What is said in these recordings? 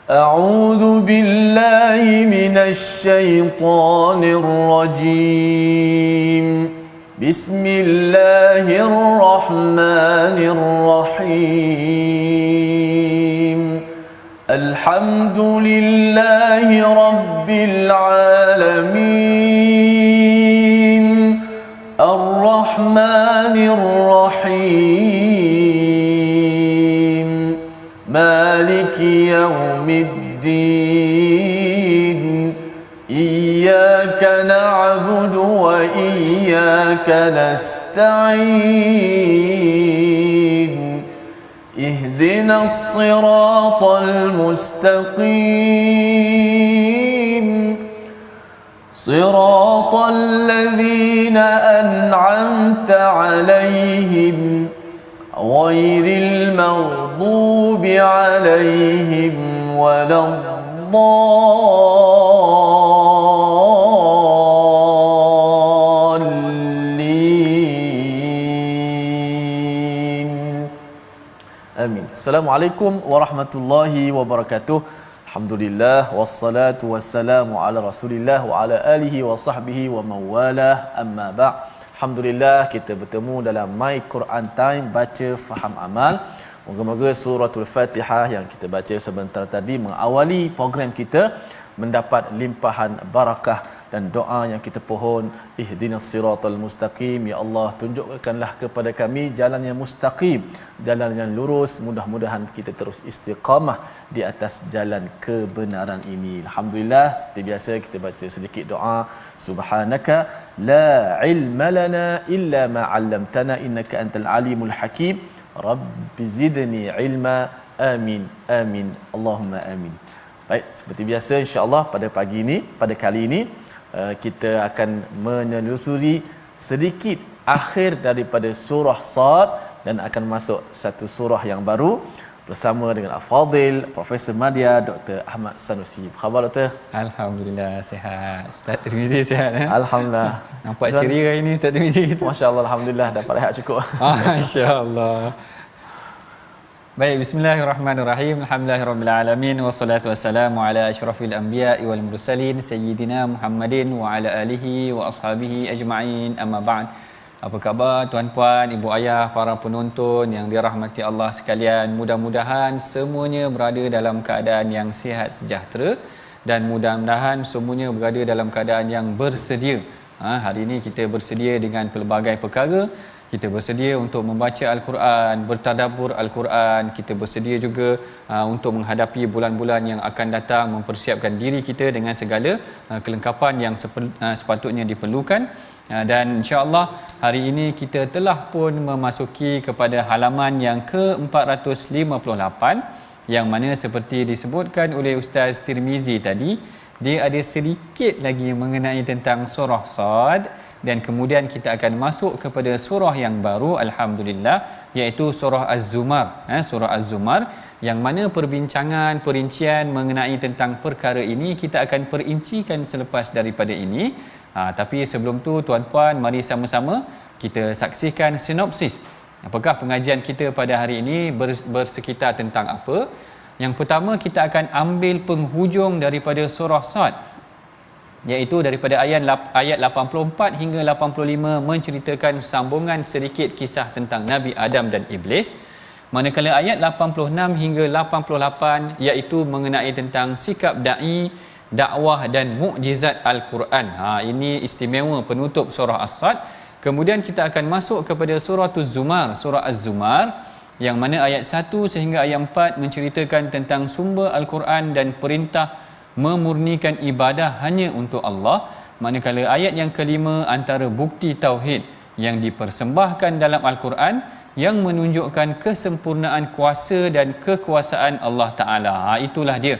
أعوذ بالله من الشيطان الرجيم. بسم الله الرحمن الرحيم. الحمد لله رب العالمين الرحمن الرحيم مالك يوم الدين إياك نعبد وإياك نستعين اهدنا الصراط المستقيم صراط الذين أنعمت عليهم غير المغضوب عليهم ولا الضالين آمين. Assalamualaikum warahmatullahi wabarakatuh. Alhamdulillah wassalatu wassalamu ala Rasulillah wa ala alihi wa sahbihi wa mawalah. Amma ba'd. Alhamdulillah kita bertemu dalam My Quran Time baca faham amal. Moga-moga suratul Fatihah yang kita baca sebentar tadi mengawali program kita mendapat limpahan barakah dan doa yang kita pohon, ihdinas siratal mustaqim, ya Allah tunjukkanlah kepada kami jalan yang mustaqim, jalan yang lurus. Mudah-mudahan kita terus istiqamah di atas jalan kebenaran ini. Alhamdulillah, seperti biasa kita baca sedikit doa. Subhanaka la ilma lana illa ma 'allamtana innaka antal alimul hakim. Rabbi zidni ilma. Amin amin Allahumma amin. Baik, seperti biasa insya-Allah pada pagi ini, pada kali ini kita akan menelusuri sedikit akhir daripada surah Sad dan akan masuk satu surah yang baru bersama dengan Al-Fadil Profesor Madya Dr. Ahmad Sanusi. Apa khabar Doktor? Alhamdulillah sihat. Ustaz Tirmizi sihat ya? Alhamdulillah. Nampak ceria hari ini Ustaz Tirmizi. Masya-Allah, alhamdulillah dapat rehat cukup. Masya-Allah. Baik, bismillahirrahmanirrahim. Alhamdulillahirabbil alamin wassalatu wassalamu ala asyrafil anbiya'i wal mursalin sayyidina Muhammadin wa ala alihi wa ashabihi ajma'in. Amma ba'd. Apa khabar tuan-puan, ibu ayah, para penonton yang dirahmati Allah sekalian? Mudah-mudahan semuanya berada dalam keadaan yang sihat sejahtera dan mudah-mudahan semuanya berada dalam keadaan yang bersedia. Hari ini kita bersedia dengan pelbagai perkara. Kita bersedia untuk membaca Al-Quran, bertadabbur Al-Quran. Kita bersedia juga untuk menghadapi bulan-bulan yang akan datang, mempersiapkan diri kita dengan segala kelengkapan yang sepatutnya diperlukan. Dan insya-Allah hari ini kita telah pun memasuki kepada halaman yang ke-458 yang mana seperti disebutkan oleh Ustaz Tirmizi tadi, dia ada sedikit lagi mengenai tentang surah Sad. Dan kemudian kita akan masuk kepada surah yang baru, alhamdulillah, iaitu surah Az-Zumar. Surah Az-Zumar yang mana perbincangan, perincian mengenai tentang perkara ini kita akan perincikan selepas daripada ini. Tapi sebelum tu tuan-puan, mari sama-sama kita saksikan sinopsis. Apakah pengajian kita pada hari ini bersekitar tentang apa? Yang pertama, kita akan ambil penghujung daripada surah Sad, iaitu daripada ayat 84 hingga 85 menceritakan sambungan sedikit kisah tentang Nabi Adam dan Iblis. Manakala ayat 86 hingga 88 iaitu mengenai tentang sikap da'i, dakwah dan mukjizat Al-Quran. Ini istimewa penutup surah As-Sad. Kemudian kita akan masuk kepada surah Az-Zumar, surah Az-Zumar yang mana ayat 1 sehingga ayat 4 menceritakan tentang sumber Al-Quran dan perintah memurnikan ibadah hanya untuk Allah. Manakala ayat yang kelima antara bukti tauhid yang dipersembahkan dalam Al-Quran yang menunjukkan kesempurnaan kuasa dan kekuasaan Allah Ta'ala. Itulah dia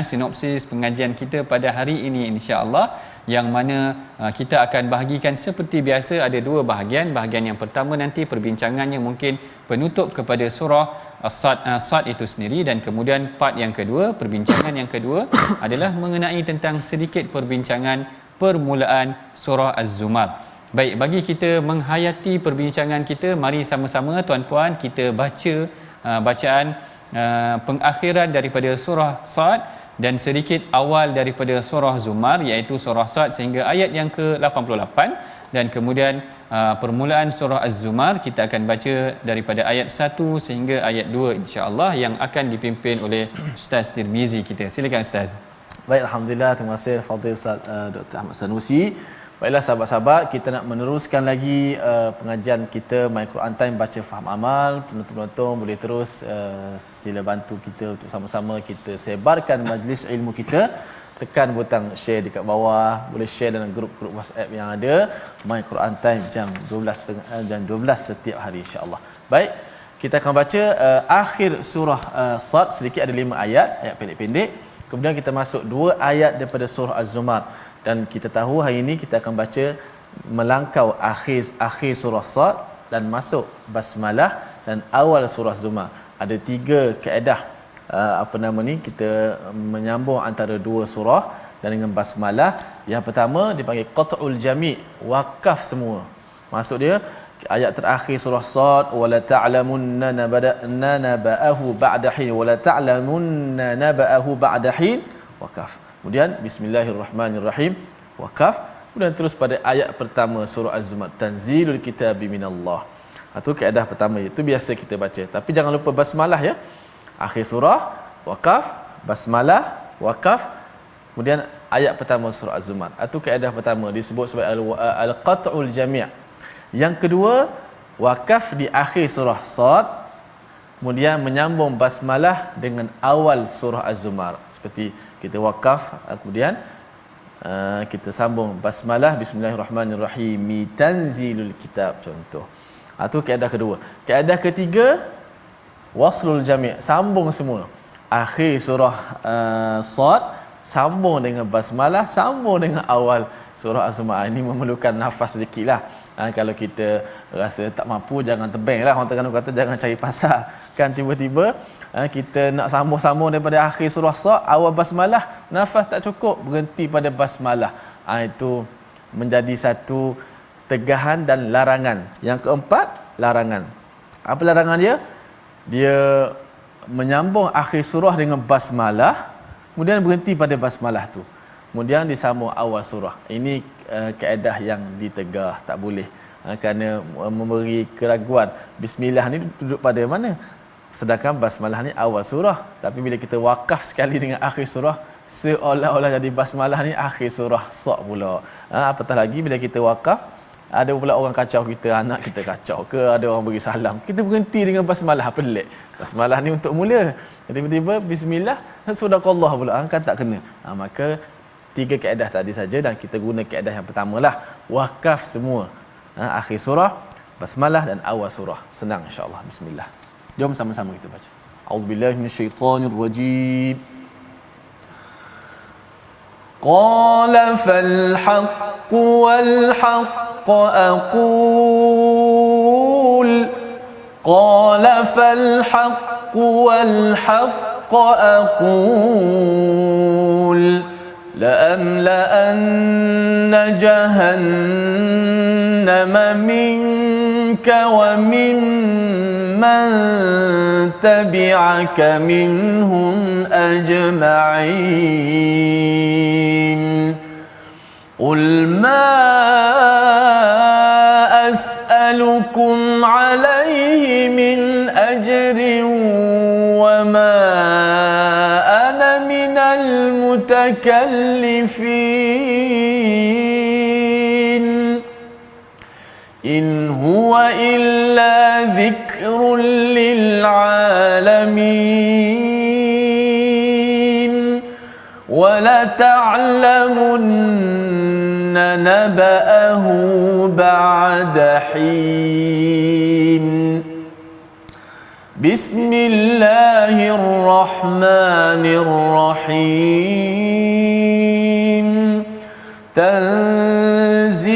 sinopsis pengajian kita pada hari ini insya-Allah, yang mana kita akan bahagikan seperti biasa ada dua bahagian. Bahagian yang pertama nanti perbincangannya mungkin penutup kepada surah Sad itu sendiri, dan kemudian part yang kedua, perbincangan yang kedua adalah mengenai tentang sedikit perbincangan permulaan surah Az-Zumar. Baik, bagi kita menghayati perbincangan kita, mari sama-sama tuan-puan kita baca bacaan pengakhiran daripada surah Sad dan sedikit awal daripada surah Zumar, iaitu surah Sad sehingga ayat yang ke-88, dan kemudian permulaan surah Az-Zumar kita akan baca daripada ayat 1 sehingga ayat 2 insya-Allah, yang akan dipimpin oleh Ustaz Tirmizi kita. Silakan Ustaz. Baik, alhamdulillah, terima kasih Fadil Ustaz Dr. Ahmad Sanusi. Baiklah sahabat-sahabat, kita nak meneruskan lagi pengajian kita My Quran Time baca faham amal. Penonton-penonton boleh terus sila bantu kita untuk sama-sama kita sebarkan majlis ilmu kita. Tekan butang share dekat bawah, boleh share dalam grup-grup WhatsApp yang ada. My Quran Time jam 12 setiap hari insya-Allah. Baik, kita akan baca akhir surah Sad, sedikit ada 5 ayat pendek-pendek. Kemudian kita masuk 2 ayat daripada surah Az-Zumar, dan kita tahu hari ini kita akan baca melangkau akhir surah Sad dan masuk basmalah dan awal surah Zumar. Ada 3 kaedah kita menyambung antara 2 surah dan dengan basmalah. Yang pertama dipanggil qat'ul jami', wakaf semua. Maksud dia ayat terakhir surah Sad, wala ta'lamunna naba'ahu ba'da hin, wala ta'lamunna naba'ahu ba'da hin, wakaf. Kemudian bismillahirrahmanirrahim, wakaf. Kemudian terus pada ayat pertama surah Az-Zumar, tanzilul kitabi minallah. Itu kaedah pertama, itu biasa kita baca. Tapi jangan lupa basmalah ya. Akhir surah, wakaf, basmalah, wakaf. Kemudian ayat pertama surah Az-Zumar. Itu kaedah pertama, disebut sebagai al-qat'ul jami'. Yang kedua, wakaf di akhir surah Sad, kemudian menyambung basmalah dengan awal surah Az-Zumar. Seperti kita wakaf, kemudian kita sambung basmalah, bismillahirrahmanirrahim, tanzilul kitab, contoh. Itu kaedah kedua. Kaedah ketiga, waslul jami', sambung semua. Akhir surah Sad sambung dengan basmalah, sambung dengan awal surah Az-Zumar. Ini memerlukan nafas sedikitlah. Kalau kita rasa tak mampu, jangan tebinglah. Orang Terengganu kata jangan cari pasal. Kan tiba-tiba kita nak sambung-sambung daripada akhir surah Sad, awal basmalah, nafas tak cukup, berhenti pada basmalah. Itu menjadi satu tegahan dan larangan. Yang keempat, larangan. Apa larangan dia? Dia menyambung akhir surah dengan basmalah, kemudian berhenti pada basmalah tu, kemudian disambung awal surah. Ini kaedah yang ditegah, tak boleh, kerana memberi keraguan. Bismillah ni duduk pada mana, sedangkan basmalah ni awal surah. Tapi bila kita wakaf sekali dengan akhir surah, seolah-olah jadi basmalah ni akhir surah Sad pula. Apatah lagi bila kita wakaf, ada pula orang kacau kita, anak kita kacau ke, ada orang beri salam, kita berhenti dengan basmalah, pelik. Basmalah ni untuk mula, tiba-tiba bismillah, sadaqallah pula, kan tak kena. Maka 3 kaedah tadi saja, dan kita guna kaedah yang pertamalah, wakaf semua. Akhir surah, basmalah dan awal surah. Senang insya-Allah. Bismillah. Jom sama-sama kita baca. Auzubillahi minasyaitonirrajim. Qala fal haqq wal haqq aqul. Qala fal haqq wal haqq aqul. لأملأن جهنم منك ومن من تبعك منهم أجمعين قل ما أسألكم عليه من أجر وما أنا من المتكلفين إن هو إلا ذكر للعالمين ولتعلمن نبأه بعد حين بسم الله الرحمن الرحيم تنزيل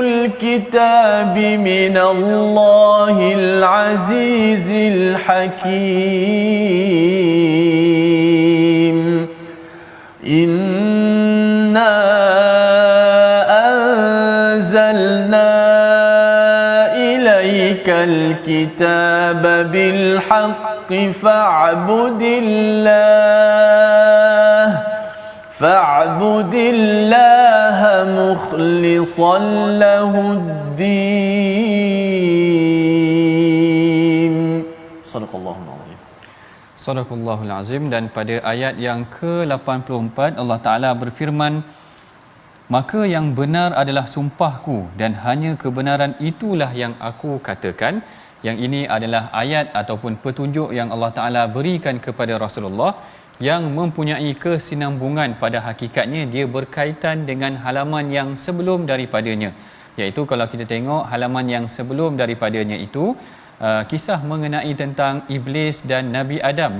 الكتاب من الله العزيز الحكيم إنا أنزلنا إليك الكتاب بالحق فاعبد الله مخلصا له الدين. Sadaqallahul azim. Sadaqallahul azim. Dan pada ayat yang ke-84 Allah Ta'ala berfirman, maka yang benar adalah sumpahku dan hanya kebenaran itulah yang aku katakan. Yang ini adalah ayat ataupun petunjuk yang Allah Ta'ala berikan kepada Rasulullah yang mempunyai kesinambungan. Pada hakikatnya dia berkaitan dengan halaman yang sebelum daripadanya, iaitu kalau kita tengok halaman yang sebelum daripadanya itu kisah mengenai tentang iblis dan Nabi Adam.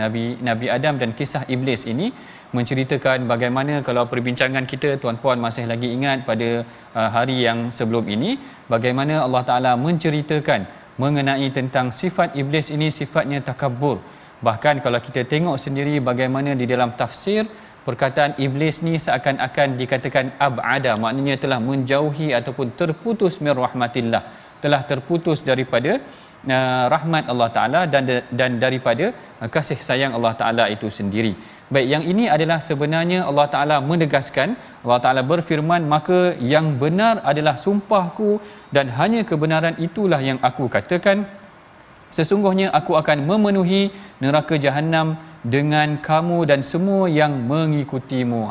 Nabi Adam dan kisah iblis ini menceritakan bagaimana, kalau perbincangan kita tuan-puan masih lagi ingat pada hari yang sebelum ini, bagaimana Allah Ta'ala menceritakan mengenai tentang sifat iblis ini, sifatnya takabbur. Bahkan kalau kita tengok sendiri bagaimana di dalam tafsir, perkataan iblis ni seakan-akan dikatakan ab'ada, maknanya telah menjauhi ataupun terputus min rahmatillah, telah terputus daripada rahmat Allah Ta'ala dan daripada kasih sayang Allah Ta'ala itu sendiri. Baik, yang ini adalah sebenarnya Allah Ta'ala menegaskan, Allah Ta'ala berfirman, maka yang benar adalah sumpahku dan hanya kebenaran itulah yang aku katakan. Sesungguhnya aku akan memenuhi neraka Jahannam dengan kamu dan semua yang mengikutimu.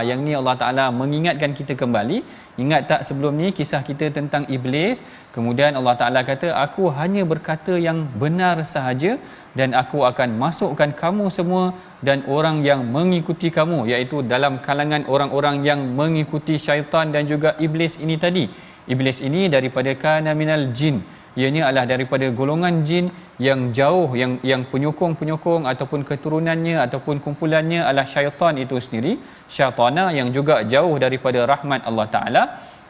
Yang ni Allah Ta'ala mengingatkan kita kembali. Ingat tak sebelum ni kisah kita tentang iblis? Kemudian Allah Ta'ala kata, aku hanya berkata yang benar sahaja dan aku akan masukkan kamu semua dan orang yang mengikuti kamu, iaitu dalam kalangan orang-orang yang mengikuti syaitan dan juga iblis ini tadi. Iblis ini daripada kana minal jin, ianya adalah daripada golongan jin yang jauh, yang penyokong-penyokong ataupun keturunannya ataupun kumpulannya adalah syaitan itu sendiri, syaitana yang juga jauh daripada rahmat Allah Ta'ala.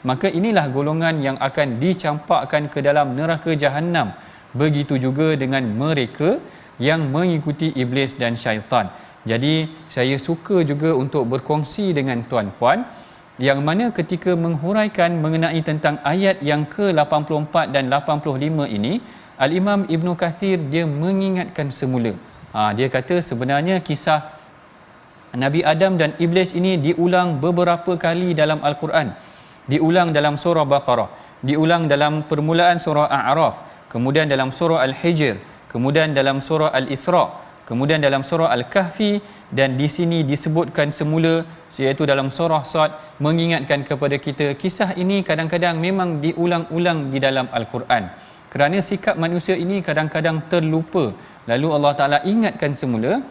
Maka inilah golongan yang akan dicampakkan ke dalam neraka Jahannam. Begitu juga dengan mereka yang mengikuti iblis dan syaitan. Jadi saya suka juga untuk berkongsi dengan tuan-puan, yang mana ketika menghuraikan mengenai tentang ayat yang ke-84 dan 85 ini, Al-Imam Ibn Kathir dia mengingatkan semula. Dia kata sebenarnya kisah Nabi Adam dan Iblis ini diulang beberapa kali dalam Al-Quran. Diulang dalam surah Baqarah, diulang dalam permulaan surah A'raf, kemudian dalam surah Al-Hijr, kemudian dalam surah Al-Isra', kemudian dalam surah Al-Kahfi, dan di sini disebutkan semula iaitu dalam surah Sad, mengingatkan kepada kita kisah ini kadang-kadang memang diulang-ulang di dalam Al-Quran kerana sikap manusia ini kadang-kadang terlupa. Lalu Allah Ta'ala ingatkan semula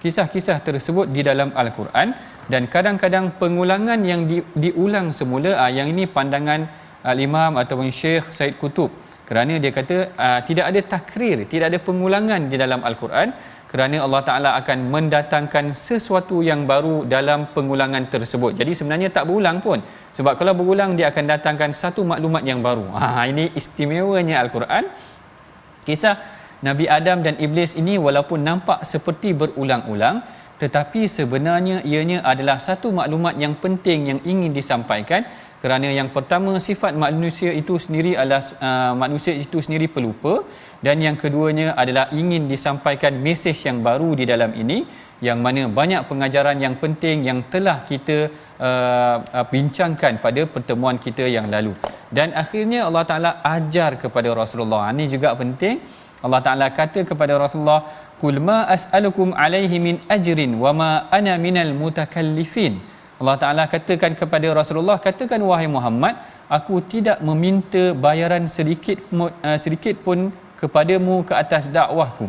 kisah-kisah tersebut di dalam Al-Quran, dan kadang-kadang pengulangan yang diulang semula. Yang ini pandangan Al-Imam ataupun Syekh Said Qutub, kerana dia kata tidak ada takrir, tidak ada pengulangan di dalam Al-Quran, kerana Allah Ta'ala akan mendatangkan sesuatu yang baru dalam pengulangan tersebut. Jadi sebenarnya tak berulang pun, sebab kalau berulang dia akan datangkan satu maklumat yang baru. Ini istimewanya Al-Quran. Kisah Nabi Adam dan Iblis ini walaupun nampak seperti berulang-ulang, tetapi sebenarnya ianya adalah satu maklumat yang penting yang ingin disampaikan. Kerana yang pertama, sifat manusia itu sendiri adalah manusia itu sendiri pelupa, dan yang keduanya adalah ingin disampaikan mesej yang baru di dalam ini, yang mana banyak pengajaran yang penting yang telah kita bincangkan pada pertemuan kita yang lalu. Dan akhirnya Allah Ta'ala ajar kepada Rasulullah. Ini juga penting. Allah Ta'ala kata kepada Rasulullah, "Qul ma as'alukum alaihi min ajrin wa ma ana minal mutakallifin." Allah Ta'ala katakan kepada Rasulullah, katakan wahai Muhammad, aku tidak meminta bayaran sedikit pun kepadamu ke atas dakwahku.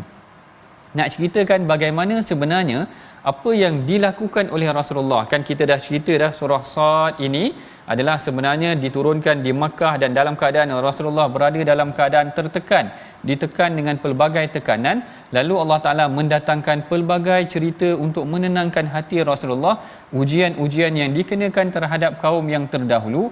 Nak ceritakan bagaimana sebenarnya apa yang dilakukan oleh Rasulullah. Kan kita dah cerita dah, surah Sad ini adalah sebenarnya diturunkan di Makkah, dan dalam keadaan Rasulullah berada dalam keadaan tertekan, ditekan dengan pelbagai tekanan. Lalu Allah Ta'ala mendatangkan pelbagai cerita untuk menenangkan hati Rasulullah. Ujian-ujian yang dikenakan terhadap kaum yang terdahulu.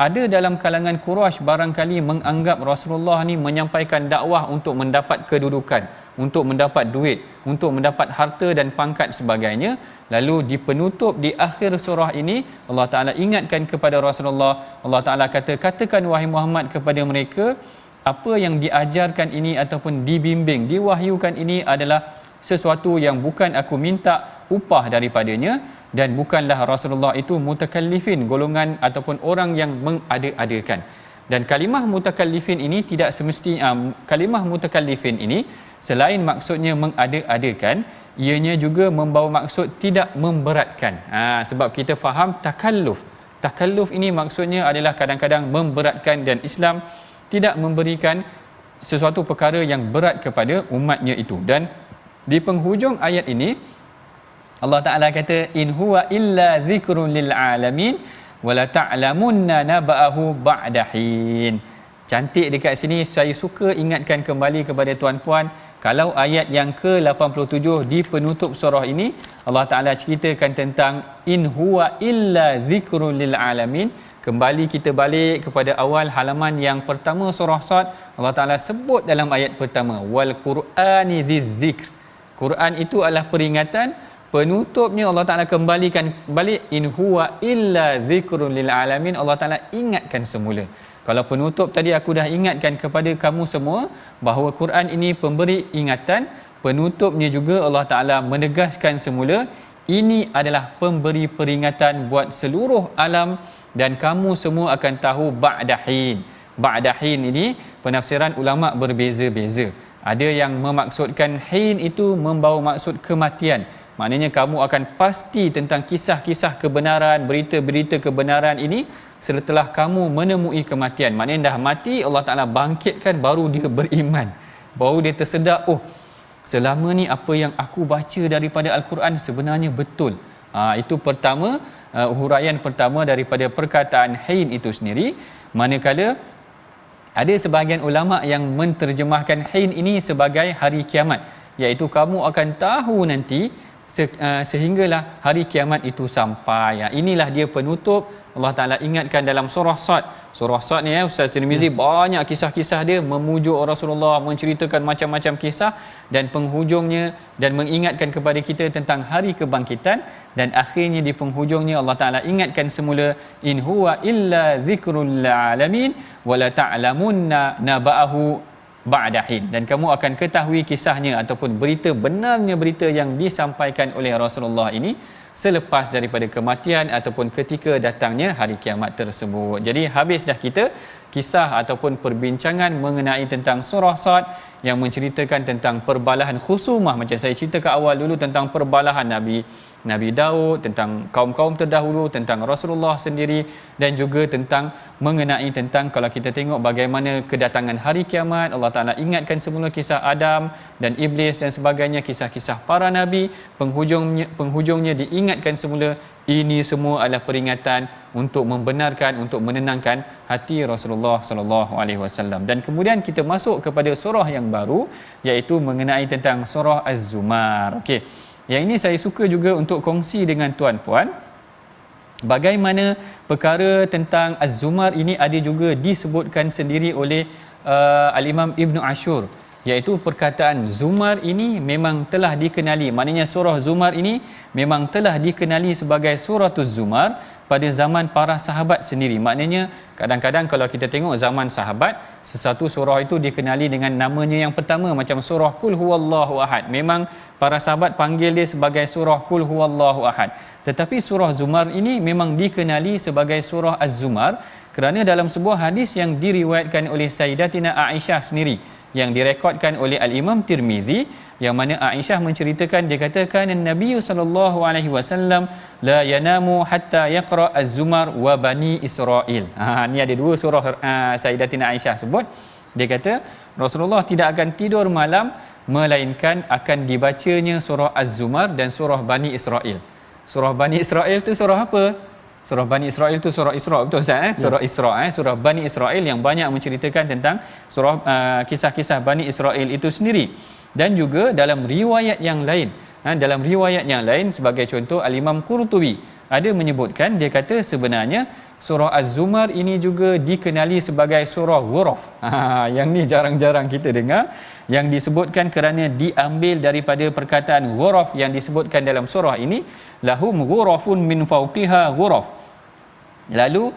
Ada dalam kalangan Quraisy barangkali menganggap Rasulullah ni menyampaikan dakwah untuk mendapat kedudukan, untuk mendapat duit, untuk mendapat harta dan pangkat sebagainya. Lalu di penutup di akhir surah ini Allah Ta'ala ingatkan kepada Rasulullah. Allah Ta'ala kata, katakan wahai Muhammad kepada mereka, apa yang diajarkan ini ataupun dibimbing, diwahyukan ini adalah sesuatu yang bukan aku minta upah daripadanya, dan bukanlah Rasulullah itu mutakallifin, golongan ataupun orang yang mengada-adakan. Dan kalimah mutakallifin ini tidak semestinya kalimah mutakallifin ini selain maksudnya mengada-adakan, ianya juga membawa maksud tidak memberatkan. Sebab kita faham takalluf ini maksudnya adalah kadang-kadang memberatkan, dan Islam tidak memberikan sesuatu perkara yang berat kepada umatnya itu. Dan di penghujung ayat ini Allah Ta'ala kata, in huwa illa zikrun lil alamin wala ta'lamunna naba'ahu ba'dahin. Cantik dekat sini, saya suka ingatkan kembali kepada tuan-puan, kalau ayat yang ke-87 di penutup surah ini, Allah Ta'ala ceritakan tentang in huwa illa zikrun lil alamin. Kembali kita balik kepada awal halaman yang pertama surah Sad, Allah Ta'ala sebut dalam ayat pertama, wal Qur'ani dzidzikr. Quran itu adalah peringatan. Penutupnya Allah Ta'ala kembalikan balik, in huwa illa zikrun lil alamin. Allah Ta'ala ingatkan semula. Kalau penutup tadi aku dah ingatkan kepada kamu semua bahawa Quran ini pemberi ingatan, penutupnya juga Allah Ta'ala menegaskan semula, ini adalah pemberi peringatan buat seluruh alam, dan kamu semua akan tahu ba'dahin. Ba'dahin ini penafsiran ulama berbeza-beza. Ada yang memaksudkan hin itu membawa maksud kematian. Maknanya kamu akan pasti tentang kisah-kisah kebenaran, berita-berita kebenaran ini setelah kamu menemui kematian. Maknanya dah mati, Allah Ta'ala bangkitkan, baru dia beriman. Baru dia tersedar, oh selama ni apa yang aku baca daripada Al-Quran sebenarnya betul. Itu pertama, huraian pertama daripada perkataan hin itu sendiri. Manakala ada sebahagian ulama yang menterjemahkan hin ini sebagai hari kiamat, iaitu kamu akan tahu nanti sehinggalah hari kiamat itu sampai. Inilah dia penutup. Allah Ta'ala ingatkan dalam surah Sad. Surah Sad ni Ustaz Tirmizi banyak kisah-kisah dia, memujuk Rasulullah, menceritakan macam-macam kisah, dan penghujungnya dan mengingatkan kepada kita tentang hari kebangkitan, dan akhirnya di penghujungnya Allah Ta'ala ingatkan semula, in huwa illa zikrul alamin wala ta'lamunna naba'ahu ba'dahin. Dan kamu akan ketahui kisahnya ataupun benarnya berita yang disampaikan oleh Rasulullah ini selepas daripada kematian ataupun ketika datangnya hari kiamat tersebut. Jadi habis dah kita kisah ataupun perbincangan mengenai tentang surah Sad yang menceritakan tentang perbalahan khusumah, macam saya cerita ke awal dulu tentang perbalahan Nabi Daud, tentang kaum-kaum terdahulu, tentang Rasulullah sendiri, dan juga tentang mengenai tentang kalau kita tengok bagaimana kedatangan hari kiamat. Allah Ta'ala ingatkan semula kisah Adam dan Iblis dan sebagainya, kisah-kisah para Nabi. Penghujungnya diingatkan semula, ini semua adalah peringatan untuk membenarkan, untuk menenangkan hati Rasulullah sallallahu alaihi wasallam. Dan kemudian kita masuk kepada surah yang baru, iaitu mengenai tentang surah Az-Zumar. Okey. Yang ini saya suka juga untuk kongsi dengan tuan-puan, bagaimana perkara tentang Az-Zumar ini ada juga disebutkan sendiri oleh Al-Imam Ibn Ashur, iaitu perkataan Zumar ini memang telah dikenali. Maknanya surah Zumar ini memang telah dikenali sebagai suratul Zumar pada zaman para sahabat sendiri. Maknanya kadang-kadang kalau kita tengok zaman sahabat, sesuatu surah itu dikenali dengan namanya yang pertama, macam surah Qul Huwallahu Ahad. Memang para sahabat panggil dia sebagai surah Qul Huwallahu Ahad. Tetapi surah Zumar ini memang dikenali sebagai surah Az-Zumar kerana dalam sebuah hadis yang diriwayatkan oleh Sayyidatina Aisyah sendiri, yang direkodkan oleh Al-Imam Tirmizi, yang mana Aisyah menceritakan, dia katakan Nabi sallallahu alaihi wasallam la yanamu hatta yaqra Az-Zumar wa Bani Israil. Ni ada dua surah Sayyidatina Aisyah sebut. Dia kata Rasulullah tidak akan tidur malam melainkan akan dibacanya surah Az-Zumar dan surah Bani Israil. Surah Bani Israil tu surah apa? Surah Bani Israil tu surah Isra, betul Ustaz? Surah Isra, surah Bani Israil yang banyak menceritakan tentang surah kisah-kisah Bani Israil itu sendiri. Dan juga dalam riwayat yang lain, sebagai contoh Al-Imam Qurtubi ada menyebutkan, dia kata sebenarnya surah Az-Zumar ini juga dikenali sebagai surah Ghuraf. Yang ni jarang-jarang kita dengar, yang disebutkan kerana diambil daripada perkataan ghuraf yang disebutkan dalam surah ini, lahum ghurafun min fawqiha ghuraf. Lalu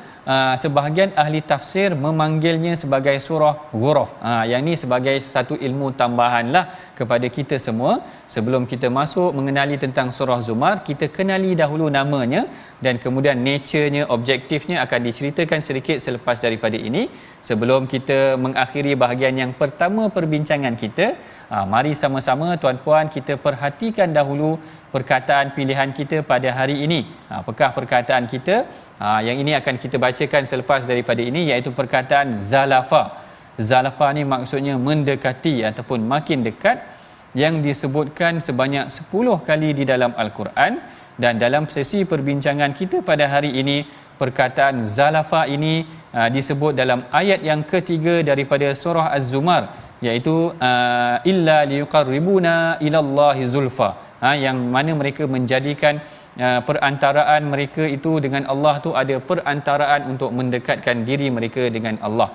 sebahagian ahli tafsir memanggilnya sebagai surah Ghuraf. Yang ini sebagai satu ilmu tambahanlah kepada kita semua. Sebelum kita masuk mengenali tentang surah Zumar, kita kenali dahulu namanya dan kemudian nature-nya, objektifnya akan diceritakan sedikit selepas daripada ini. Sebelum kita mengakhiri bahagian yang pertama perbincangan kita, mari sama-sama tuan-puan kita perhatikan dahulu perkataan pilihan kita pada hari ini. Apakah perkataan kita? Yang ini akan kita bacakan selepas daripada ini, iaitu perkataan zalafa. Zalafa ni maksudnya mendekati ataupun makin dekat, yang disebutkan sebanyak 10 kali di dalam Al-Quran. Dan dalam sesi perbincangan kita pada hari ini, perkataan zalafa ini disebut dalam ayat yang ketiga daripada surah Az-Zumar, iaitu illa liyuqarribuna ilallahi zulfa, yang mana mereka menjadikan perantaraan mereka itu dengan Allah tu ada perantaraan untuk mendekatkan diri mereka dengan Allah.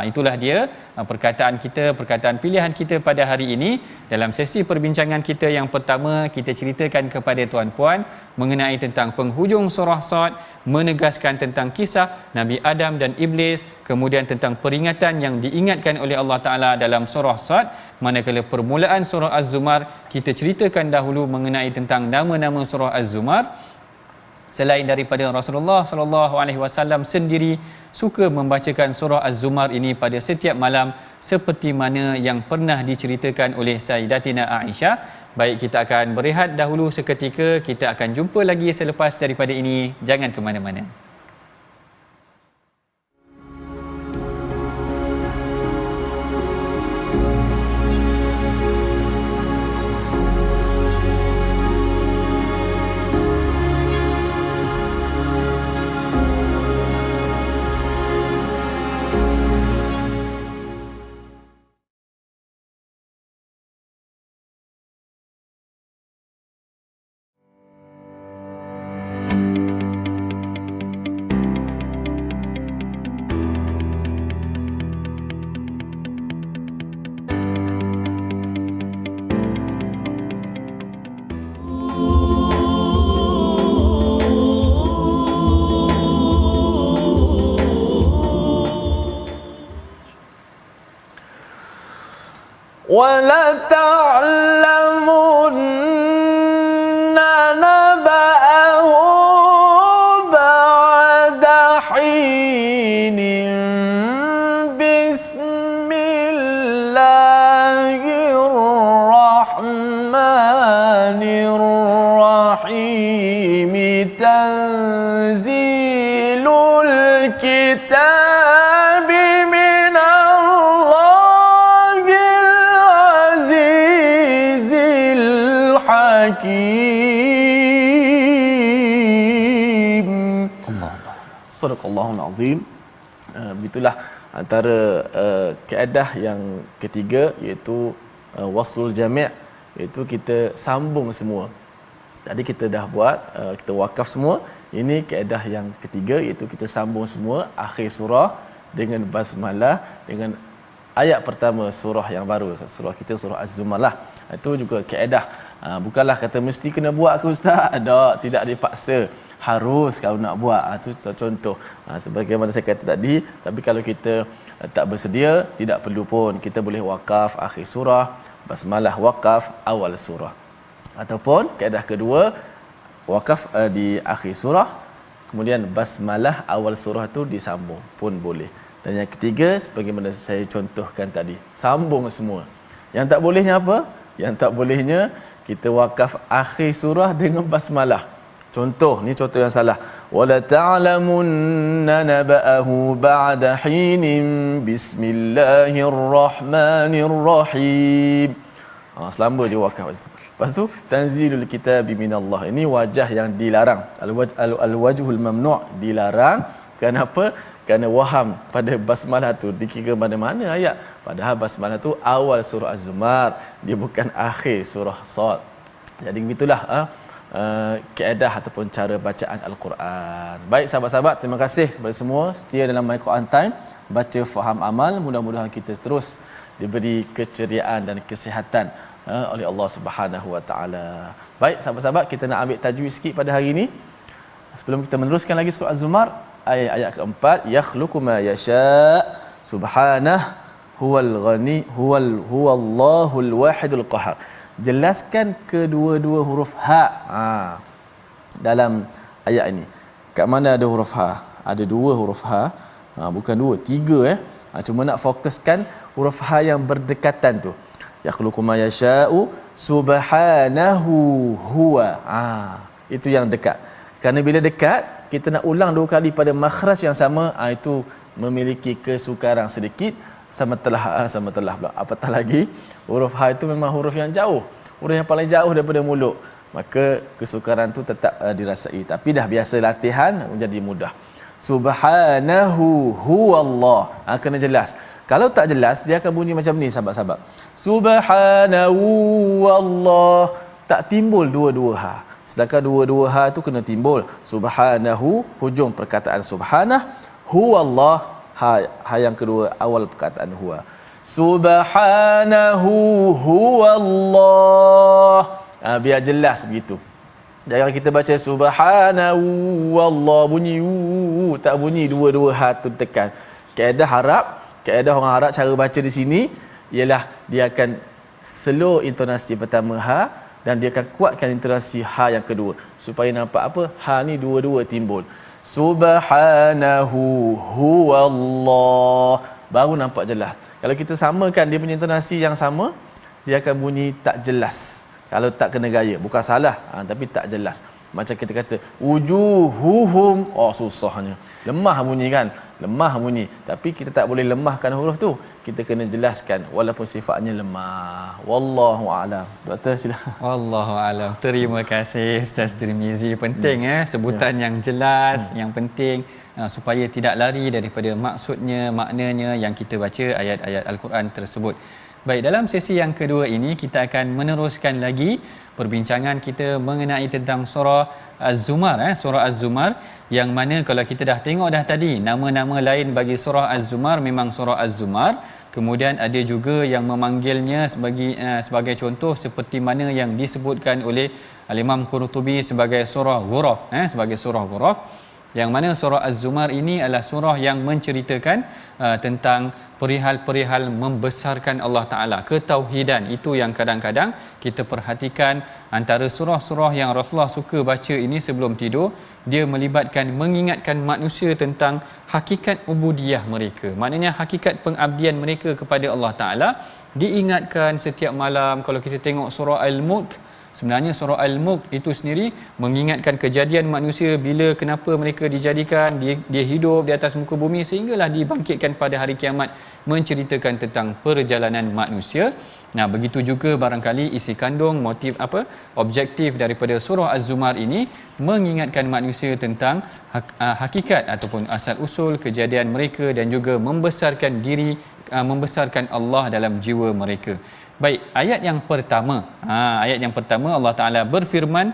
Itulah dia perkataan kita, perkataan pilihan kita pada hari ini. Dalam sesi perbincangan kita yang pertama, kita ceritakan kepada tuan-puan mengenai tentang penghujung surah Sad, menegaskan tentang kisah Nabi Adam dan Iblis, kemudian tentang peringatan yang diingatkan oleh Allah Ta'ala dalam surah Sad. Manakala permulaan surah Az-Zumar, kita ceritakan dahulu mengenai tentang nama-nama surah Az-Zumar. Selain daripada Rasulullah sallallahu alaihi wasallam sendiri suka membacakan surah Az-Zumar ini pada setiap malam, seperti mana yang pernah diceritakan oleh Sayyidatina Aisyah. Baik, kita akan berehat dahulu seketika. Kita akan jumpa lagi selepas daripada ini. Jangan ke mana-mana. وَلَتَعْلَمُنَّ نَبَأَهُ بَعْدَ حِينٍ بِسْمِ اللَّهِ الرَّحْمَنِ الرَّحِيمِ تَنزِيلُ الْكِتَابِ مِنَ اللَّهِ الْعَزِيزِ الْحَكِيمِ. Sadaqallahul Azim. Begitulah antara kaedah yang ketiga, iaitu waslul jami', iaitu kita sambung semua. Tadi kita dah buat, kita wakaf semua. Ini kaedah yang ketiga, iaitu kita sambung semua akhir surah dengan basmalah, dengan ayat pertama surah yang baru. Surah kita surah Az-Zumar lah. Itu juga kaedah. Bukanlah kata mesti kena buat ke ustaz. Tidak dipaksa. Harus kalau nak buat. Itu contoh. Sebagaimana saya kata tadi, tapi kalau kita tak bersedia, tidak perlu pun. Kita boleh wakaf akhir surah, basmalah wakaf awal surah. Ataupun kaedah kedua, wakaf di akhir surah, kemudian basmalah awal surah tu disambung pun boleh. Dan yang ketiga, sebagaimana saya contohkan tadi, sambung semua. Yang tak bolehnya apa? Yang tak bolehnya kita wakaf akhir surah dengan basmalah. Contoh, ni contoh yang salah. Wala ta'lamunna naba'ahu ba'da hinin bismillahirrahmanirrahim. Selamba je wakaf itu. Lepas tu tanzilul kitabi minallah. Ini wajah yang dilarang. Al-wajhul mamnu' dilarang. Kenapa? Kerana waham pada basmalah tu dikira mana-mana ayat. Padahal basmalah tu awal surah Az-Zumar, dia bukan akhir surah Sad. Jadi begitulah kaedah ataupun cara bacaan Al-Quran. Baik sahabat-sahabat, terima kasih kepada semua setia dalam My Quran Time, baca faham amal. Mudah-mudahan kita terus diberi keceriaan dan kesihatan oleh Allah Subhanahu Wa Taala. Baik sahabat-sahabat, kita nak ambil tajwid sikit pada hari ini. Sebelum kita meneruskan lagi surah Az-Zumar, ayat keempat, yakhluqu ma yasha subhanahu huwal ghani huwallahul wahidul qahar. Jelaskan kedua-dua huruf ha. Dalam ayat ini. Kat mana ada huruf ha? Ada dua huruf ha. Bukan dua, tiga cuma nak fokuskan huruf ha yang berdekatan tu. Yakhluqu ma yasha'u subhanahu huwa. Itu yang dekat. Kerana bila dekat, kita nak ulang dua kali pada makhraj yang sama, itu memiliki kesukaran sedikit. Sama telah pula. Apatah lagi, huruf ha itu memang huruf yang jauh. Huruf yang paling jauh daripada mulut. Maka kesukaran tu tetap dirasai. Tapi dah biasa latihan, menjadi mudah. Subhanahu huwallah. Kena jelas. Kalau tak jelas, dia akan bunyi macam ni, sahabat-sahabat. Subhanahu wallah. Tak timbul dua-dua ha. Sedangkan dua-dua ha tu kena timbul. Subhanahu, hujung perkataan subhanah. Huwallah, ha yang kedua, awal perkataan huwa. Subhanahu huwallah. Biar jelas begitu. Jangan kita baca subhanahu wallah bunyi tak bunyi dua-dua ha tu tekan. Kaedah orang Arab cara baca di sini ialah dia akan slow intonasi pertama ha dan dia akan kuatkan intonasi ha yang kedua supaya nampak apa? Ha ni dua-dua timbul. Subhanahu huwallah. Baru nampak jelas. Kalau kita samakan dia punya intonasi yang sama, dia akan bunyi tak jelas. Kalau tak kena gaya, bukan salah, tapi tak jelas. Macam kita kata wujuhuhum, susahnya. Lemah bunyi kan? Lemah bunyi. Tapi kita tak boleh lemahkan huruf tu. Kita kena jelaskan walaupun sifatnya lemah. Wallahu a'lam. Doktor sila. Wallahu a'lam. Terima kasih Ustaz Tirmizi. Penting sebutan yang jelas, yang penting supaya tidak lari daripada maksudnya, maknanya yang kita baca ayat-ayat Al-Quran tersebut. Baik, dalam sesi yang kedua ini kita akan meneruskan lagi perbincangan kita mengenai tentang surah Az-Zumar, surah Az-Zumar, yang mana kalau kita dah tengok dah tadi nama-nama lain bagi surah Az-Zumar memang surah Az-Zumar. Kemudian ada juga yang memanggilnya sebagai contoh seperti mana yang disebutkan oleh Al-Imam Qurtubi sebagai surah Ghuraf, sebagai surah Ghuraf. Yang mana surah Az-Zumar ini adalah surah yang menceritakan tentang perihal-perihal membesarkan Allah Ta'ala, ketauhidan. Itu yang kadang-kadang kita perhatikan antara surah-surah yang Rasulullah suka baca ini sebelum tidur, dia melibatkan, mengingatkan manusia tentang hakikat ubudiyah mereka. Maknanya hakikat pengabdian mereka kepada Allah Ta'ala diingatkan setiap malam. Kalau kita tengok surah Al-Mulk, sebenarnya surah Al-Mulk itu sendiri mengingatkan kejadian manusia bila kenapa mereka dijadikan, dia hidup di atas muka bumi sehinggalah dibangkitkan pada hari kiamat, menceritakan tentang perjalanan manusia. Nah, begitu juga barangkali isi kandung motif objektif daripada surah Az-Zumar ini mengingatkan manusia tentang hakikat ataupun asal usul kejadian mereka dan juga membesarkan diri, membesarkan Allah dalam jiwa mereka. Baik, ayat yang pertama Allah Ta'ala berfirman,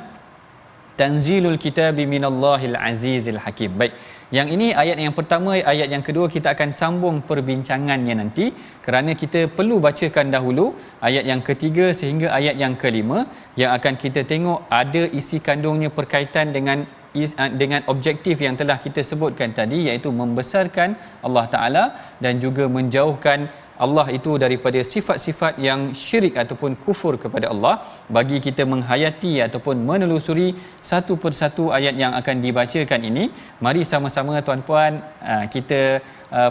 Tanzilul kitabi minallahil azizil hakim. Baik, yang ini ayat yang pertama. Ayat yang kedua kita akan sambung perbincangannya nanti, kerana kita perlu bacakan dahulu ayat yang ketiga sehingga ayat yang kelima yang akan kita tengok ada isi kandungnya berkaitan dengan objektif yang telah kita sebutkan tadi, iaitu membesarkan Allah Ta'ala dan juga menjauhkan Allah itu daripada sifat-sifat yang syirik ataupun kufur kepada Allah. Bagi kita menghayati ataupun menelusuri satu persatu ayat yang akan dibacakan ini, mari sama-sama tuan-puan kita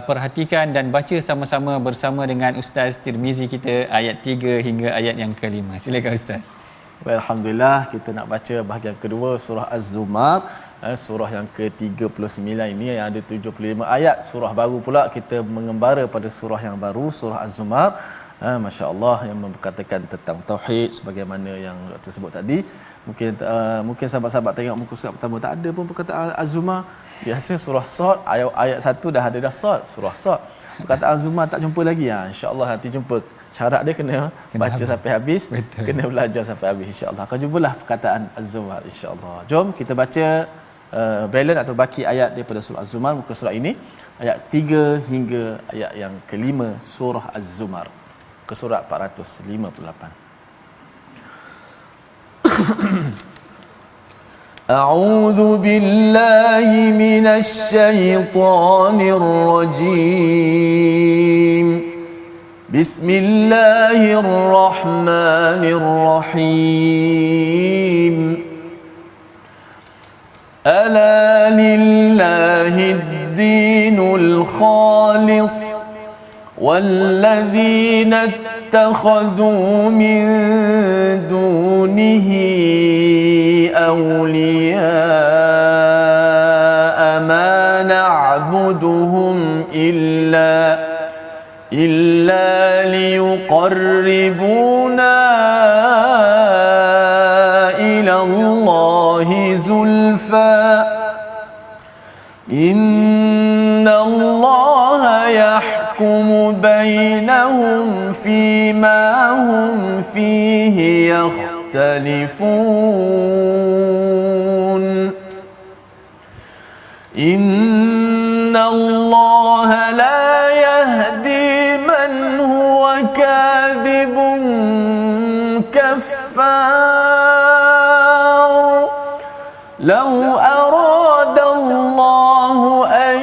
perhatikan dan baca sama-sama bersama dengan Ustaz Tirmizi kita ayat 3 hingga ayat yang kelima. Silakan Ustaz. Alhamdulillah, kita nak baca bahagian kedua surah Az-Zumar. Surah yang ke-39 ini yang ada 75 ayat. Surah baru pula, kita mengembara pada surah yang baru, surah Az-Zumar. Masya-Allah, yang berkatakan tentang tauhid sebagaimana yang Dr. sebut tadi. Mungkin sahabat-sahabat tengok muka surat pertama tak ada pun perkataan Az-Zumar. Biasa surah Sad ayat 1 dah ada dah Sad, surah Sad. Perkataan Az-Zumar tak jumpa lagi. Insya-Allah nanti jumpa. Syarat dia kena baca sampai habis. Betul. Kena belajar sampai habis, insya-Allah. Akan jumpalah perkataan Az-Zumar, insya-Allah. Jom kita baca balance atau baki ayat daripada surah Az-Zumar, muka surah ini ayat 3 hingga ayat yang kelima surah Az-Zumar, ke surah 458. أعوذ بالله من الشيطان الرجيم. بسم الله الرحمن الرحيم. ألا لله الدين الخالص والذين اتخذوا من دونه أولياء ما نعبدهم إلا ليقربونا إلى الله زلفى إن الله يحكم بينهم فيما هم فيه يختلفون إن الله لا يهدي من هو كاذب كفار لو أراد الله أن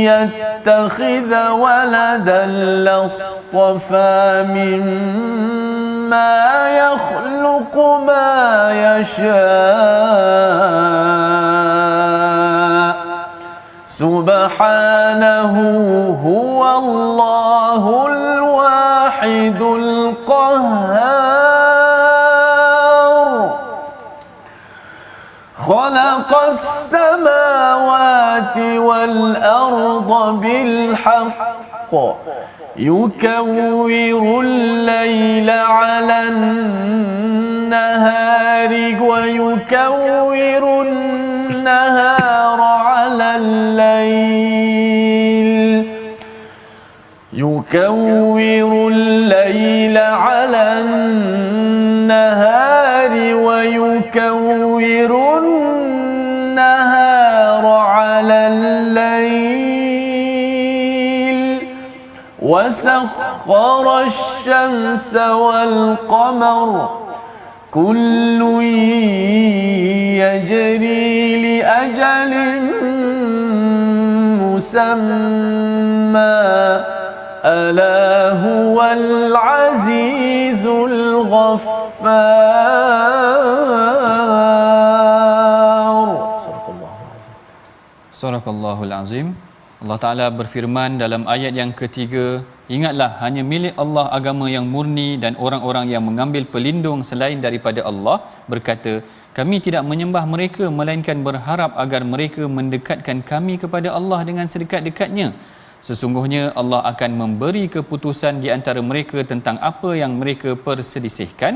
يتخذ ولدا لاصطفى مما يخلق ما يشاء سبحانه هو الله الواحد القهار خلق السماوات والأرض بالحق يكور الليل على النهار ويكور النهار على الليل يكور الليل على النهار ويكور النهار على الليل وسخر الشمس والقمر كل يجري لأجل مسمى ألا هو العزيز الغفار. Sadaqallahul Azim. Allah Ta'ala berfirman dalam ayat yang ketiga, ingatlah hanya milik Allah agama yang murni dan orang-orang yang mengambil pelindung selain daripada Allah berkata, kami tidak menyembah mereka melainkan berharap agar mereka mendekatkan kami kepada Allah dengan sedekat-dekatnya. Sesungguhnya Allah akan memberi keputusan di antara mereka tentang apa yang mereka perselisihkan.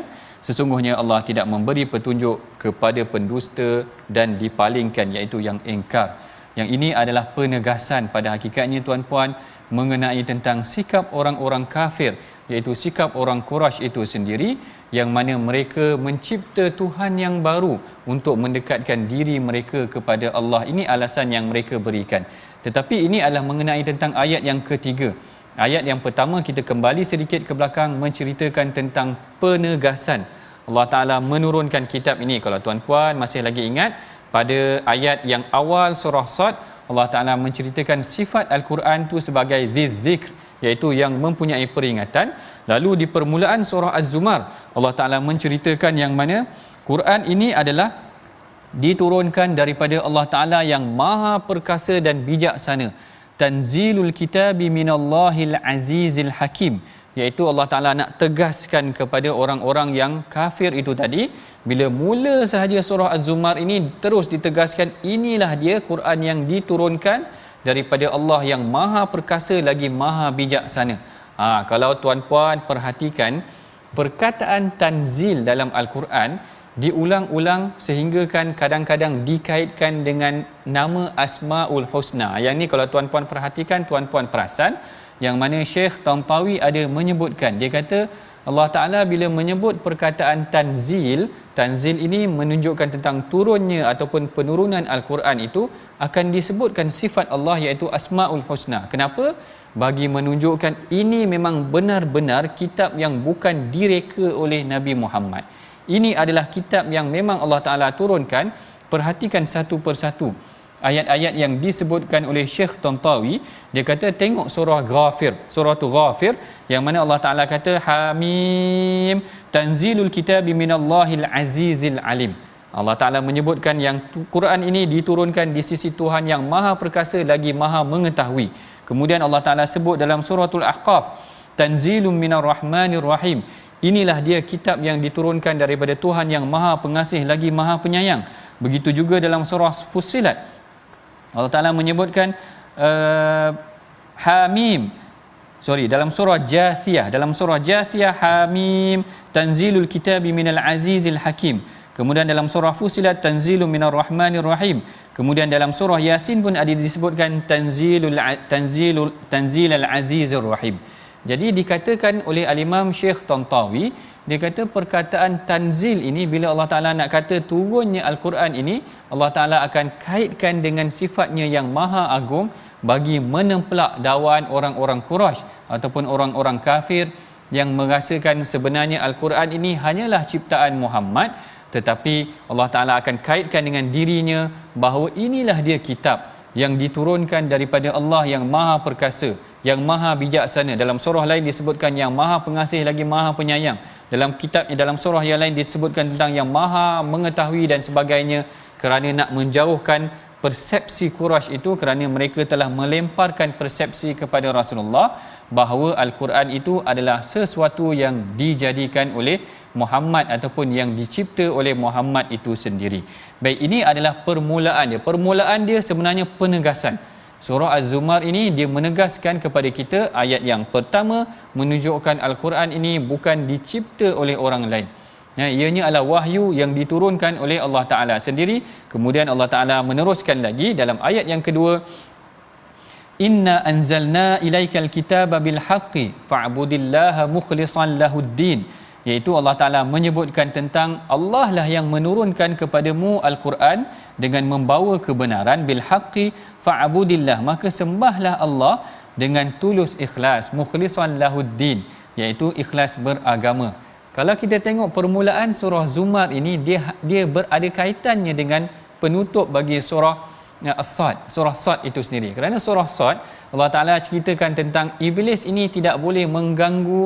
Sesungguhnya Allah tidak memberi petunjuk kepada pendusta dan dipalingkan, iaitu yang ingkar. Yang ini adalah penegasan pada hakikatnya tuan-puan mengenai tentang sikap orang-orang kafir, iaitu sikap orang Quraisy itu sendiri, yang mana mereka mencipta Tuhan yang baru untuk mendekatkan diri mereka kepada Allah. Ini alasan yang mereka berikan. Tetapi ini adalah mengenai tentang ayat yang ketiga. Ayat yang pertama kita kembali sedikit ke belakang menceritakan tentang penegasan. Allah Ta'ala menurunkan kitab ini. Kalau tuan-puan masih lagi ingat, pada ayat yang awal surah Sad, Allah Ta'ala menceritakan sifat Al-Quran itu sebagai Dzikr, iaitu yang mempunyai peringatan. Lalu di permulaan surah Az-Zumar, Allah Ta'ala menceritakan yang mana Quran ini adalah diturunkan daripada Allah Ta'ala yang maha perkasa dan bijaksana. Tanzilul kitabi minallahil azizil hakim, iaitu Allah Ta'ala nak tegaskan kepada orang-orang yang kafir itu tadi. Bila mula sahaja surah Az-Zumar ini terus ditegaskan, inilah dia Quran yang diturunkan daripada Allah yang maha perkasa lagi maha bijaksana. Kalau tuan-puan perhatikan, perkataan tanzil dalam Al-Quran diulang-ulang sehingga kan kadang-kadang dikaitkan dengan nama Asmaul Husna. Yang ni kalau tuan-puan perhatikan, tuan-puan perasan, yang mana Syekh Tantawi ada menyebutkan, dia kata Allah Ta'ala bila menyebut perkataan tanzil, tanzil ini menunjukkan tentang turunnya ataupun penurunan Al-Quran itu akan disebutkan sifat Allah iaitu Asmaul Husna. Kenapa? Bagi menunjukkan ini memang benar-benar kitab yang bukan direka oleh Nabi Muhammad. Ini adalah kitab yang memang Allah Ta'ala turunkan. Perhatikan satu persatu ayat-ayat yang disebutkan oleh Syekh Tantawi. Dia kata tengok surah Ghafir, surah tu Ghafir, yang mana Allah Ta'ala kata Hamim tanzilul kitabi minallahil azizil alim. Allah Ta'ala menyebutkan yang Quran ini diturunkan di sisi Tuhan yang maha perkasa lagi maha mengetahui. Kemudian Allah Ta'ala sebut dalam suratul Ahqaf, tanzilum minar rahmanir rahim. Inilah dia kitab yang diturunkan daripada Tuhan yang maha pengasih lagi maha penyayang. Begitu juga dalam surah Fussilat, Allah Ta'ala menyebutkan dalam surah Jathiyah, Hamim tanzilul kitabi minal azizil hakim. Kemudian dalam surah Fussilat, tanzilun minar rahmanir rahim. Kemudian dalam surah Yasin pun ada disebutkan tanzilal azizir rahim. Jadi dikatakan oleh al-Imam Syekh Tantawi, dia kata perkataan tanzil ini, bila Allah Ta'ala nak kata turunnya Al-Quran ini, Allah Ta'ala akan kaitkan dengan sifatnya yang maha agung bagi menempelak dakwaan orang-orang Quraisy ataupun orang-orang kafir yang merasakan sebenarnya Al-Quran ini hanyalah ciptaan Muhammad, tetapi Allah Ta'ala akan kaitkan dengan dirinya bahawa inilah dia kitab yang diturunkan daripada Allah yang maha perkasa, yang maha bijaksana. Dalam surah lain disebutkan yang maha pengasih lagi maha penyayang. Dalam surah yang lain disebutkan tentang yang maha mengetahui dan sebagainya, kerana nak menjauhkan persepsi Quraisy itu, kerana mereka telah melemparkan persepsi kepada Rasulullah bahawa Al-Quran itu adalah sesuatu yang dijadikan oleh Muhammad ataupun yang dicipta oleh Muhammad itu sendiri. Baik, ini adalah permulaan dia. Permulaan dia sebenarnya penegasan. Surah Az-Zumar ini dia menegaskan kepada kita, ayat yang pertama menunjukkan Al-Quran ini bukan dicipta oleh orang lain. Ianya adalah wahyu yang diturunkan oleh Allah Ta'ala sendiri. Kemudian Allah Ta'ala meneruskan lagi dalam ayat yang kedua, Inna anzalna ilaikal kitaba bil haqqi fa'budillaha mukhlishan lahuddin. Iaitu Allah Ta'ala menyebutkan tentang Allah lah yang menurunkan kepadamu Al-Quran dengan membawa kebenaran, bil haqqi fa'budillah, maka sembahlah Allah dengan tulus ikhlas, mukhlishan lahuddin, iaitu ikhlas beragama. Kalau kita tengok permulaan surah Zumar ini, dia berada kaitannya dengan penutup bagi surah As-Sad, surah Sad itu sendiri. Kerana surah Sad, Allah Ta'ala ceritakan tentang iblis ini tidak boleh mengganggu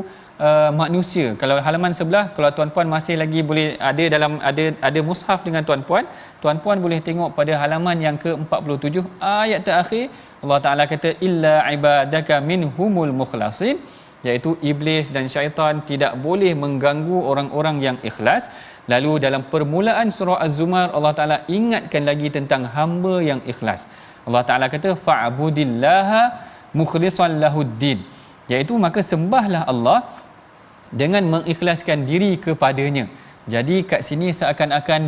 manusia. Kalau halaman sebelah, kalau tuan-puan masih lagi boleh ada mushaf dengan tuan-puan boleh tengok pada halaman yang ke-47, ayat terakhir Allah Ta'ala kata illa ibadaka minhumul mukhlasin, iaitu iblis dan syaitan tidak boleh mengganggu orang-orang yang ikhlas. Lalu dalam permulaan surah Az-Zumar, Allah Ta'ala ingatkan lagi tentang hamba yang ikhlas. Allah Ta'ala kata fa'budillaha mukhlishan lahuddin, iaitu maka sembahlah Allah dengan mengikhlaskan diri kepadanya. Jadi kat sini seakan-akan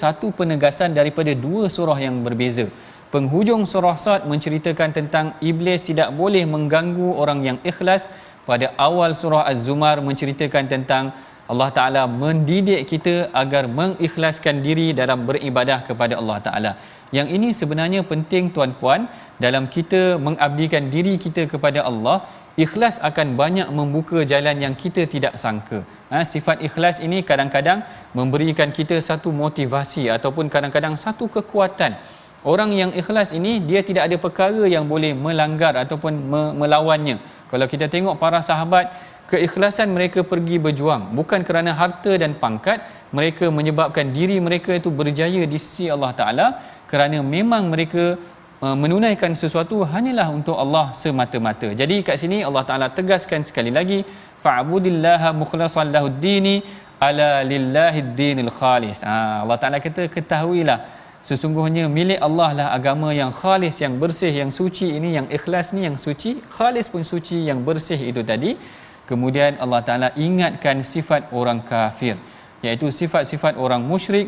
satu penegasan daripada dua surah yang berbeza. Penghujung surah Sad menceritakan tentang iblis tidak boleh mengganggu orang yang ikhlas. Pada awal surah Az-Zumar menceritakan tentang Allah Ta'ala mendidik kita agar mengikhlaskan diri dalam beribadah kepada Allah Ta'ala. Yang ini sebenarnya penting tuan-puan, dalam kita mengabdikan diri kita kepada Allah. Ikhlas akan banyak membuka jalan yang kita tidak sangka. Sifat ikhlas ini kadang-kadang memberikan kita satu motivasi ataupun kadang-kadang satu kekuatan. Orang yang ikhlas ini, dia tidak ada perkara yang boleh melanggar ataupun melawannya. Kalau kita tengok para sahabat, keikhlasan mereka pergi berjuang bukan kerana harta dan pangkat. Mereka menyebabkan diri mereka itu berjaya di sisi Allah Ta'ala kerana memang mereka menunaikan sesuatu hanyalah untuk Allah semata-mata. Jadi kat sini Allah Ta'ala tegaskan sekali lagi, fa'budillaha mukhlishan lahuddini ala lillahid dinil khalis. Allah Ta'ala kata ketahuilah, sesungguhnya milik Allah lah agama yang khalis, yang bersih, yang suci. Ini yang ikhlas ni yang suci, khalis pun suci, yang bersih itu tadi. Kemudian Allah Ta'ala ingatkan sifat orang kafir, iaitu sifat-sifat orang musyrik.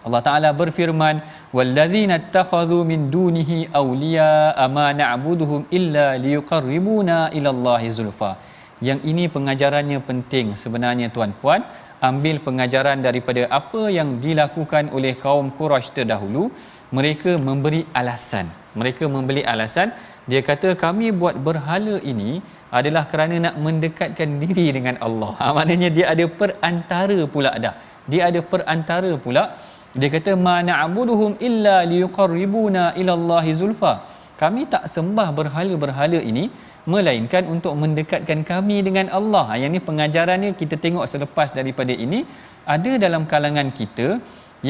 Allah Ta'ala berfirman, wallazina ittakhadhu min dunihi awliya'a ma na'buduhum illa liyuqarribuna ila Allahi zulfa. Yang ini pengajarannya penting sebenarnya tuan-puan. Ambil pengajaran daripada apa yang dilakukan oleh kaum Quraisy terdahulu. Mereka memberi alasan. Dia kata kami buat berhala ini adalah kerana nak mendekatkan diri dengan Allah. Maknanya dia ada perantara pula dah. Dia ada perantara pula. Dia kata ma na'buduhum illa liqarribuna ila Allahi zulfa. Kami tak sembah berhala-berhala ini melainkan untuk mendekatkan kami dengan Allah. Yang ni pengajarannya kita tengok selepas daripada ini, ada dalam kalangan kita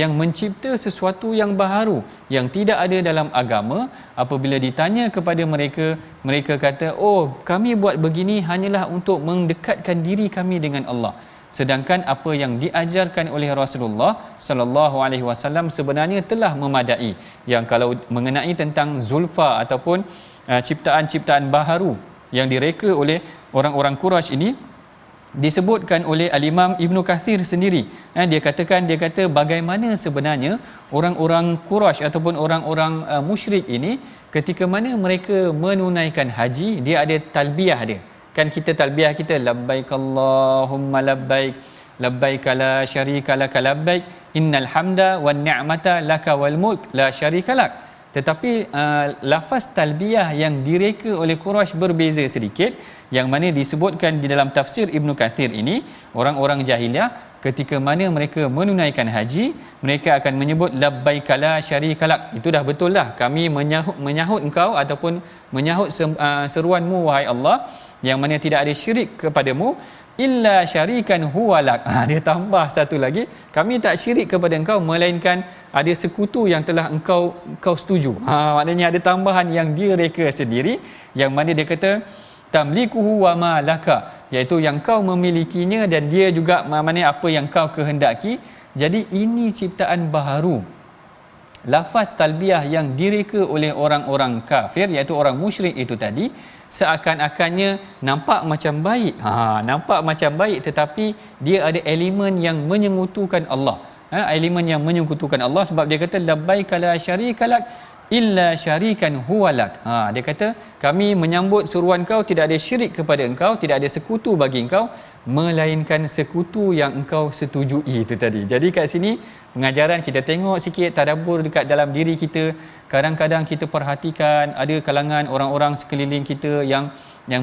yang mencipta sesuatu yang baharu yang tidak ada dalam agama. Apabila ditanya kepada mereka, mereka kata, oh kami buat begini hanyalah untuk mendekatkan diri kami dengan Allah. Sedangkan apa yang diajarkan oleh Rasulullah sallallahu alaihi wasallam sebenarnya telah memadai. Yang kalau mengenai tentang zulfa ataupun ciptaan-ciptaan baharu yang direka oleh orang-orang Quraisy ini, disebutkan oleh Al-Imam Ibn Kathir sendiri. Dia kata bagaimana sebenarnya orang-orang Quraisy ataupun orang-orang musyrik ini ketika mana mereka menunaikan haji, dia ada talbiyah dia. Kan kita talbiyah kita labbaik Allahumma labbaik labbaik la syarika lak labbaik innal hamda wan ni'mata laka wal mulk la syarika lak. Tetapi lafaz talbiyah yang direka oleh Quraisy berbeza sedikit, yang mana disebutkan di dalam tafsir Ibn Kathir ini, orang-orang jahiliah ketika mana mereka menunaikan haji, mereka akan menyebut labbaik la syarika lak. Itu dah betul lah, kami menyahut engkau ataupun menyahut seruanmu wahai Allah, yang mana tidak ada syirik kepadamu, illa syarikan huwa lak. Dia tambah satu lagi, kami tak syirik kepada engkau melainkan ada sekutu yang telah engkau setuju. Maknanya ada tambahan yang dia reka sendiri, yang mana dia kata tamlikuhu wa ma laka, iaitu yang kau memilikinya dan dia juga maknanya apa yang kau kehendaki. Jadi ini ciptaan baharu. Lafaz talbiyah yang direka oleh orang-orang kafir, iaitu orang musyrik itu tadi, seakan-akannya nampak macam baik. Nampak macam baik, tetapi dia ada elemen yang menyekutukan Allah. Elemen yang menyekutukan Allah, sebab dia kata labbaik la syarika lak illa syarikan huwa lak. Dia kata kami menyambut seruan kau, tidak ada syirik kepada engkau, tidak ada sekutu bagi engkau melainkan sekutu yang engkau setujui. Itu tadi. Jadi kat sini pengajaran kita tengok sikit tadabbur dekat dalam diri kita. Kadang-kadang kita perhatikan ada kalangan orang-orang sekeliling kita yang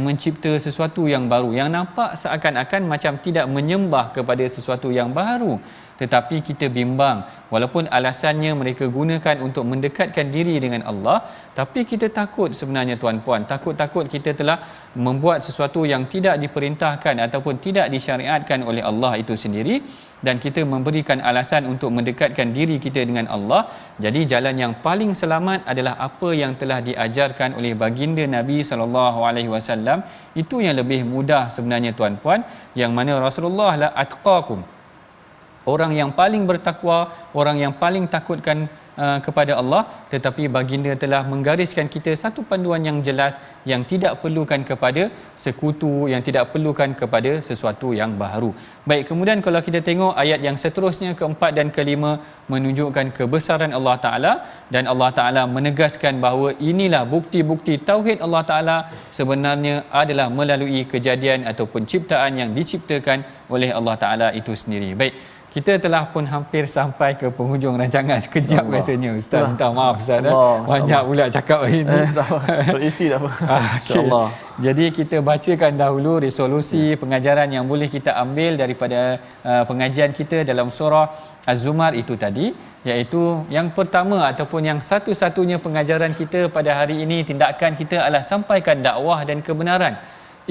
mencipta sesuatu yang baru, yang nampak seakan-akan macam tidak menyembah kepada sesuatu yang baru, tetapi kita bimbang. Walaupun alasannya mereka gunakan untuk mendekatkan diri dengan Allah, tapi kita takut sebenarnya tuan-puan, takut kita telah membuat sesuatu yang tidak diperintahkan ataupun tidak disyariatkan oleh Allah itu sendiri, dan kita memberikan alasan untuk mendekatkan diri kita dengan Allah. Jadi jalan yang paling selamat adalah apa yang telah diajarkan oleh baginda Nabi sallallahu alaihi wasallam. Itu yang lebih mudah sebenarnya tuan-puan, yang mana Rasulullah la atqakum, orang yang paling bertakwa, orang yang paling takutkan kepada Allah, tetapi baginda telah menggariskan kita satu panduan yang jelas, yang tidak perlukan kepada sekutu, yang tidak perlukan kepada sesuatu yang baharu. Baik, kemudian kalau kita tengok ayat yang seterusnya, keempat dan kelima, menunjukkan kebesaran Allah Ta'ala, dan Allah Ta'ala menegaskan bahawa inilah bukti-bukti tauhid Allah Ta'ala sebenarnya adalah melalui kejadian ataupun ciptaan yang diciptakan oleh Allah Ta'ala itu sendiri. Baik, kita telah pun hampir sampai ke penghujung rancangan. Sekejap rasanya Ustaz. Minta maaf Ustaz. Banyak pula cakap hari ini. Terisi tak apa. InsyaAllah. Jadi kita bacakan dahulu resolusi pengajaran yang boleh kita ambil daripada pengajian kita dalam surah Az-Zumar itu tadi, iaitu yang pertama ataupun yang satu-satunya pengajaran kita pada hari ini, tindakan kita adalah sampaikan dakwah dan kebenaran.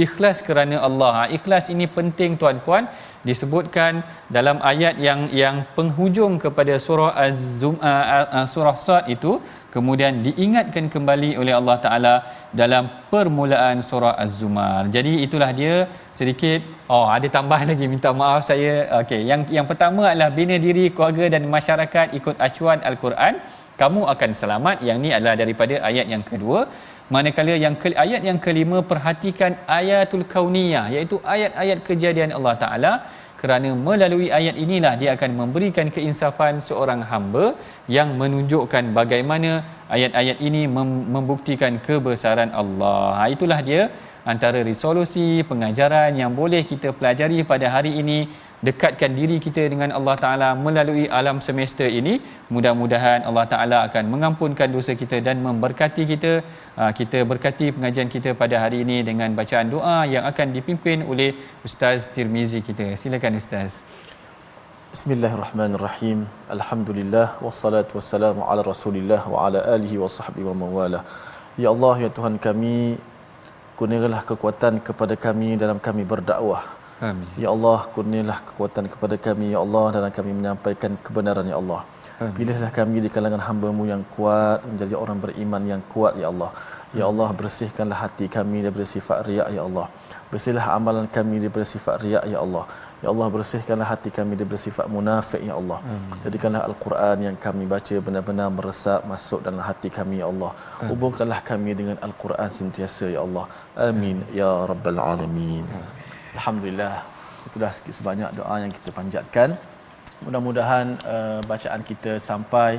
Ikhlas kerana Allah. Ikhlas ini penting tuan-puan, disebutkan dalam ayat yang penghujung kepada surah surah Sad itu, kemudian diingatkan kembali oleh Allah Ta'ala dalam permulaan surah Az-Zumar. Jadi itulah dia sedikit. Ada tambahan lagi, minta maaf saya. Okey, yang pertama adalah bina diri, keluarga dan masyarakat ikut acuan Al-Quran, kamu akan selamat. Yang ni adalah daripada ayat yang kedua. Manakala ayat yang kelima, perhatikan ayatul kauniyah, iaitu ayat-ayat kejadian Allah Ta'ala, kerana melalui ayat inilah dia akan memberikan keinsafan seorang hamba, yang menunjukkan bagaimana ayat-ayat ini membuktikan kebesaran Allah. Itulah dia antara resolusi pengajaran yang boleh kita pelajari pada hari ini. dekatkan diri kita dengan Allah Ta'ala melalui alam semesta ini. Mudah-mudahan Allah Ta'ala akan mengampunkan dosa kita dan memberkati kita. Kita berkati pengajian kita pada hari ini dengan bacaan doa yang akan dipimpin oleh Ustaz Tirmizi kita. Silakan Ustaz. Bismillahirrahmanirrahim. Alhamdulillah wassalatu wassalamu ala Rasulillah wa ala alihi wa sahbihi wa mawalah. Ya Allah, ya Tuhan kami, kurniakanlah kekuatan kepada kami dalam kami berdakwah. Amin. Ya Allah, kurniakanlah kekuatan kepada kami ya Allah dalam kami menyampaikan kebenaran ya Allah. Amin. Pilihlah kami di kalangan hamba-Mu yang kuat, menjadi orang beriman yang kuat ya Allah. Ya Allah, bersihkanlah hati kami daripada sifat riak ya Allah. Bersihlah amalan kami daripada sifat riak ya Allah. Ya Allah, bersihkanlah hati kami daripada sifat munafik ya Allah. Jadikanlah Al-Quran yang kami baca benar-benar meresap masuk dalam hati kami ya Allah. Hubungkanlah kami dengan Al-Quran sentiasa ya Allah. Amin ya rabbal alamin. Alhamdulillah, itulah sikit sebanyak doa yang kita panjatkan. Mudah-mudahan bacaan kita sampai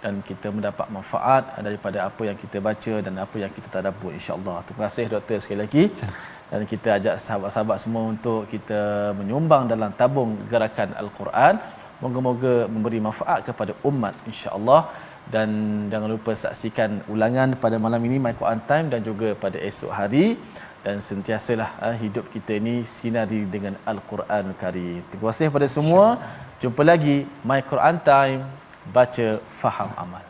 dan kita mendapat manfaat daripada apa yang kita baca dan apa yang kita tadabbur insya-Allah. Terima kasih doktor sekali lagi. Dan kita ajak sahabat-sahabat semua untuk kita menyumbang dalam tabung gerakan Al-Quran. Moga-moga memberi manfaat kepada umat insya-Allah. Dan jangan lupa saksikan ulangan pada malam ini My Quran Time dan juga pada esok hari. Dan sentiasalah hidup kita ini sinari dengan Al-Quran Karim. Terima kasih kepada semua. Jumpa lagi My Quran Time, baca, faham, amal.